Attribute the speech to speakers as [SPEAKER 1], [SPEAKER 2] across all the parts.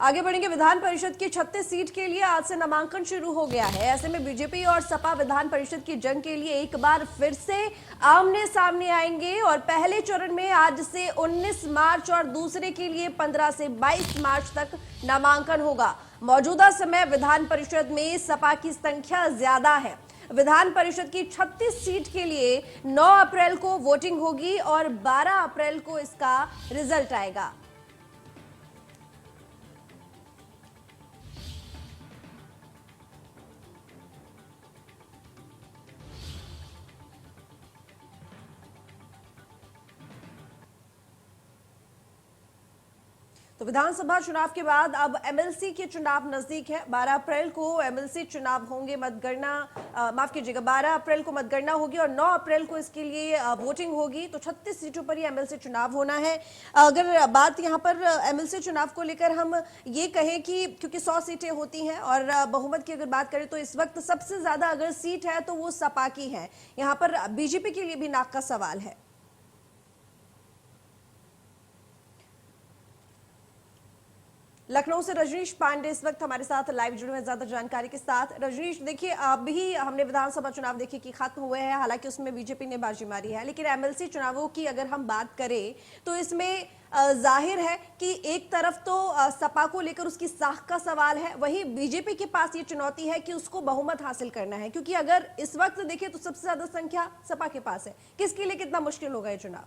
[SPEAKER 1] आगे बढ़ेंगे। विधान परिषद की 36 सीट के लिए आज से नामांकन शुरू हो गया है। ऐसे में बीजेपी और सपा विधान परिषद की जंग के लिए एक बार फिर से आमने सामने आएंगे और पहले चरण में आज से 19 मार्च और दूसरे के लिए 15 से 22 मार्च तक नामांकन होगा। मौजूदा समय विधान परिषद में सपा की संख्या ज्यादा है। विधान परिषद की 36 सीट के लिए 9 अप्रैल को वोटिंग होगी और 12 अप्रैल को इसका रिजल्ट आएगा। तो विधानसभा चुनाव के बाद अब एमएलसी के चुनाव नजदीक है। 12 अप्रैल को एमएलसी चुनाव होंगे। मतगणना माफ कीजिएगा, 12 अप्रैल को मतगणना होगी और 9 अप्रैल को इसके लिए वोटिंग होगी। तो 36 सीटों पर ये एमएलसी चुनाव होना है। अगर बात यहाँ पर एमएलसी चुनाव को लेकर हम ये कहें कि क्योंकि 100 सीटें होती हैं और बहुमत की अगर बात करें तो इस वक्त सबसे ज्यादा अगर सीट है तो वो सपा की है। यहाँ पर बीजेपी के लिए भी नाक का सवाल है। लखनऊ से रजनीश पांडे इस वक्त हमारे साथ लाइव जुड़े हुए ज्यादा जानकारी के साथ। रजनीश, देखिए अभी हमने विधानसभा चुनाव देखे कि खत्म हुए हैं, हालांकि उसमें बीजेपी ने बाजी मारी है, लेकिन एमएलसी चुनावों की अगर हम बात करें तो इसमें जाहिर है कि एक तरफ तो सपा को लेकर उसकी साख का सवाल है, वहीं बीजेपी के पास ये चुनौती है कि उसको बहुमत हासिल करना है, क्योंकि अगर इस वक्त देखें तो सबसे ज्यादा संख्या सपा के पास है। किसके लिए कितना मुश्किल होगा ये चुनाव?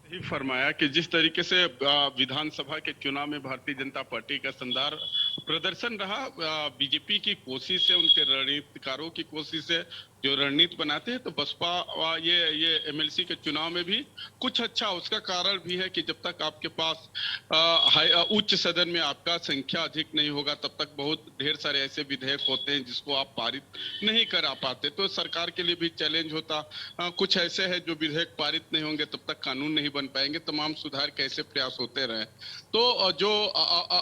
[SPEAKER 2] ही फरमाया कि जिस तरीके से विधानसभा के चुनाव में भारतीय जनता पार्टी का शानदार प्रदर्शन रहा, बीजेपी की कोशिश है, उनके रणनीतिकारों की कोशिश है जो रणनीति बनाते हैं, तो बसपा ये एमएलसी के चुनाव में भी कुछ अच्छा। उसका कारण भी है कि जब तक आपके पास उच्च सदन में आपका संख्या अधिक नहीं होगा तब तक बहुत ढेर सारे ऐसे विधेयक होते हैं जिसको आप पारित नहीं करा पाते, तो सरकार के लिए भी चैलेंज होता। कुछ ऐसे है जो विधेयक पारित नहीं होंगे तब तक कानून नहीं बन पाएंगे, तमाम सुधार कैसे प्रयास होते रहे। तो जो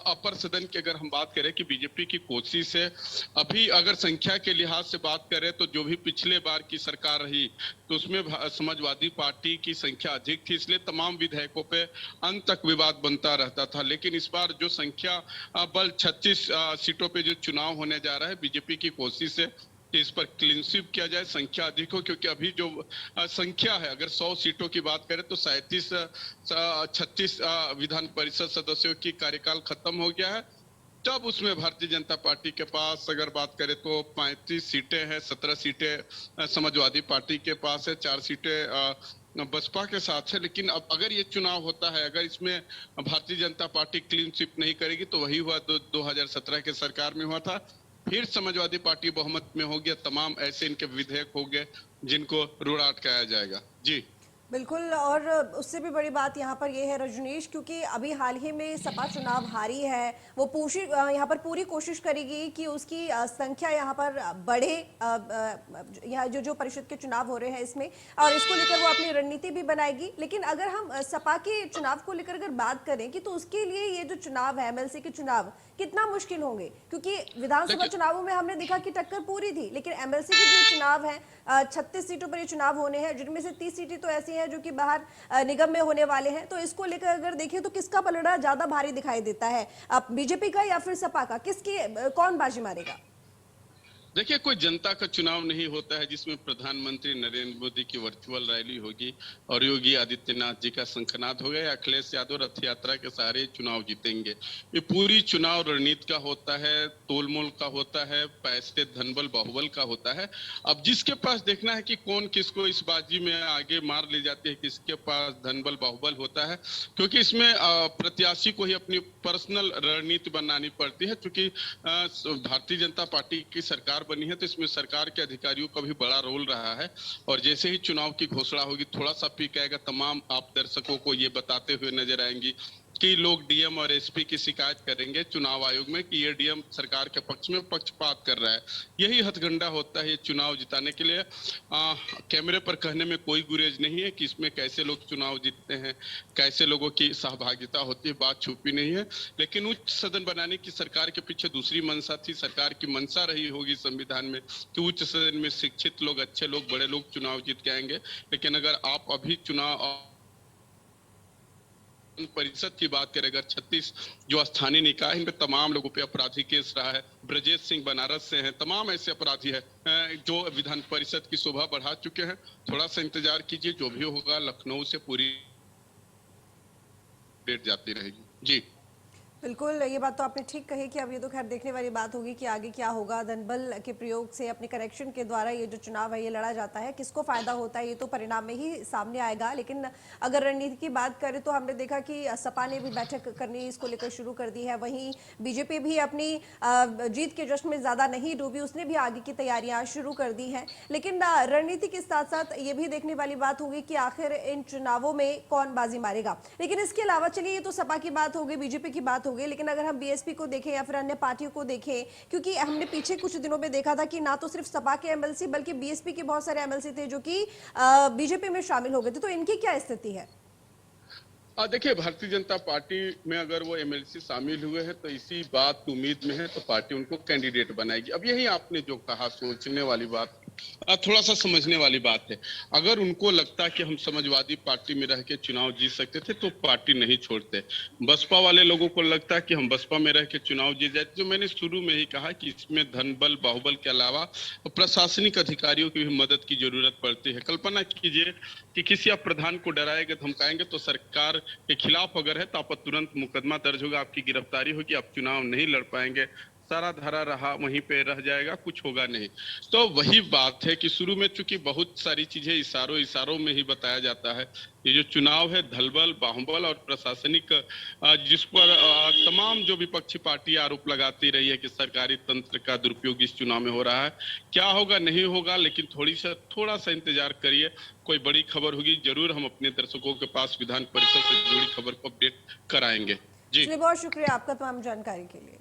[SPEAKER 2] अपर सदन की अगर हम बात करें कि बीजेपी की कोशिश है, अभी अगर संख्या के लिहाज से बात करें तो जो भी पिछले बार की सरकार रही तो उसमें समाजवादी पार्टी की संख्या अधिक थी, इसलिए तमाम विधेयकों पे अंत तक विवाद बनता रहता था। लेकिन इस बार जो संख्या बल 36 सीटों पे जो चुनाव होने जा रहा है, बीजेपी की कोशिश है कि इस पर क्लीन स्वीप किया जाए, संख्या अधिक हो, क्योंकि अभी जो संख्या है अगर 100 सीटों की बात करें तो 36 विधान परिषद सदस्यों की कार्यकाल खत्म हो गया है। तब उसमें भारतीय जनता पार्टी के पास अगर बात करें तो 35 सीटें हैं, 17 सीटें समाजवादी पार्टी के पास है, 4 सीटें बसपा के साथ है। लेकिन अब अगर ये चुनाव होता है, अगर इसमें Bharatiya Janata party clean sweep नहीं करेगी तो वही हुआ 2017 के सरकार में हुआ था। फिर समाजवादी पार्टी बहुमत में हो गया, तमाम ऐसे इनके विधेयक हो गए जिनको रोड़ा अटकाया जाएगा। जी
[SPEAKER 1] बिल्कुल, और उससे भी बड़ी बात यहाँ पर यह है रजनीश, क्योंकि अभी हाल ही में सपा चुनाव हारी है, वो यहाँ पर पूरी कोशिश करेगी कि उसकी संख्या यहाँ पर बढ़े, यहाँ जो परिषद के चुनाव हो रहे हैं इसमें, और इसको लेकर वो अपनी रणनीति भी बनाएगी। लेकिन अगर हम सपा के चुनाव को लेकर अगर बात करें कि तो उसके लिए ये जो चुनाव है एमएलसी के चुनाव कितना मुश्किल होंगे, क्योंकि विधानसभा चुनावों में हमने देखा कि टक्कर पूरी थी, लेकिन एमएलसी के जो चुनाव है 36 सीटों पर ये चुनाव होने हैं, जिनमें से 30 सीटें तो ऐसी हैं जो कि बाहर निगम में होने वाले हैं। तो इसको लेकर अगर देखें तो किसका पलड़ा ज्यादा भारी दिखाई देता है, अब बीजेपी का या फिर सपा का? किसकी कौन बाजी मारेगा?
[SPEAKER 2] देखिए, कोई जनता का चुनाव नहीं होता है जिसमें प्रधानमंत्री नरेंद्र मोदी की वर्चुअल रैली होगी और योगी आदित्यनाथ जी का शंखनाद होगा या अखिलेश यादव रथ यात्रा के सहारे चुनाव जीतेंगे। ये पूरी चुनाव रणनीति का होता है, तोलमोल का होता है, पैसे धनबल बाहुबल का होता है। अब जिसके पास देखना है कि कौन किसको इस बाजी में आगे मार ले जाते हैं, किसके पास धनबल बाहुबल होता है, क्योंकि इसमें प्रत्याशी को ही अपनी पर्सनल रणनीति बनानी पड़ती है। क्योंकि भारतीय जनता पार्टी की सरकार बनी है तो इसमें सरकार के अधिकारियों का भी बड़ा रोल रहा है, और जैसे ही चुनाव की घोषणा होगी थोड़ा सा पीक आएगा, तमाम आप दर्शकों को ये बताते हुए नजर आएंगी कि लोग डीएम और एसपी की शिकायत करेंगे चुनाव आयोग में कि ये डीएम सरकार के पक्ष में पक्षपात कर रहा है। यही हथकंडा होता है ये चुनाव जिताने के लिए। कैमरे पर कहने में कोई गुरेज नहीं है कि इसमें कैसे लोग चुनाव जीतते हैं, कैसे लोगों की सहभागिता होती है, बात छुपी नहीं है। लेकिन उच्च सदन बनाने की सरकार के पीछे दूसरी मंशा थी, सरकार की मंशा रही होगी संविधान में कि उच्च सदन में शिक्षित लोग, अच्छे लोग, बड़े लोग चुनाव जीत के आएंगे। लेकिन अगर आप अभी चुनाव परिषद की बात करें, अगर 36 जो स्थानीय निकाय है, इनमें तमाम लोगों पे अपराधी केस रहा है। ब्रजेश सिंह बनारस से हैं, तमाम ऐसे अपराधी है जो विधान परिषद की शोभा बढ़ा चुके हैं। थोड़ा सा इंतजार कीजिए, जो भी होगा लखनऊ से पूरी डेट जाती रहेगी। जी
[SPEAKER 1] बिल्कुल, ये बात तो आपने ठीक कही कि अब ये तो खैर देखने वाली बात होगी कि आगे क्या होगा। धनबल के प्रयोग से अपने कनेक्शन के द्वारा ये जो चुनाव है ये लड़ा जाता है, किसको फायदा होता है ये तो परिणाम में ही सामने आएगा। लेकिन अगर रणनीति की बात करें तो हमने देखा कि सपा ने भी बैठक करनी इसको लेकर शुरू कर दी है। वहीं बीजेपी भी अपनी जीत के जश्न में ज्यादा नहीं डूबी, उसने भी आगे की तैयारियां शुरू कर दी हैं। लेकिन रणनीति के साथ साथ ये भी देखने वाली बात होगी कि आखिर इन चुनावों में कौन बाजी मारेगा। लेकिन इसके अलावा चलिए, ये तो सपा की बात हो गई, बीजेपी की बात हो गई, लेकिन अगर हम बीएसपी को देखें या फिर अन्य पार्टियों को देखें, क्योंकि हमने पीछे कुछ दिनों में देखा था कि ना तो सिर्फ सपा के एमएलसी बल्कि बीएसपी के बहुत सारे एमएलसी थे जो कि बीजेपी में शामिल हो गए थे, तो इनकी क्या स्थिति है?
[SPEAKER 2] देखिए, भारतीय जनता पार्टी में अगर वो एमएलसी शामिल हुए हैं तो इसी बात की उम्मीद में है तो पार्टी उनको कैंडिडेट बनाएगी। अब यही आपने जो कहा, सोचने वाली बात, थोड़ा सा समझने वाली बात है। अगर उनको लगता कि हम समाजवादी पार्टी में रह के चुनाव जीत सकते थे तो पार्टी नहीं छोड़ते। बसपा वाले लोगों को लगता है कि हम बसपा में रह के चुनाव जीत जाए। जो मैंने शुरू में ही कहा कि इसमें धनबल बाहुबल के अलावा प्रशासनिक अधिकारियों की भी मदद की जरूरत पड़ती है। कल्पना कीजिए कि किसी आप प्रधान को डराएंगे, धमकाएंगे तो सरकार के खिलाफ अगर है तो आप तुरंत मुकदमा दर्ज होगा, आपकी गिरफ्तारी होगी, आप चुनाव नहीं लड़ पाएंगे, सारा धारा रहा वहीं पे रह जाएगा, कुछ होगा नहीं। तो वही बात है कि शुरू में चूंकि बहुत सारी चीजें इशारों में ही बताया जाता है। ये जो चुनाव है धलबल बाहुबल और प्रशासनिक, जिस पर तमाम जो विपक्षी पार्टी आरोप लगाती रही है कि सरकारी तंत्र का दुरुपयोग इस चुनाव में हो रहा है। क्या होगा नहीं होगा, लेकिन थोड़ा सा इंतजार करिए, कोई बड़ी खबर होगी जरूर हम अपने दर्शकों के पास विधान परिषद से जुड़ी खबर को अपडेट कराएंगे। जी
[SPEAKER 1] चलिए, बहुत शुक्रिया आपका तमाम जानकारी के लिए।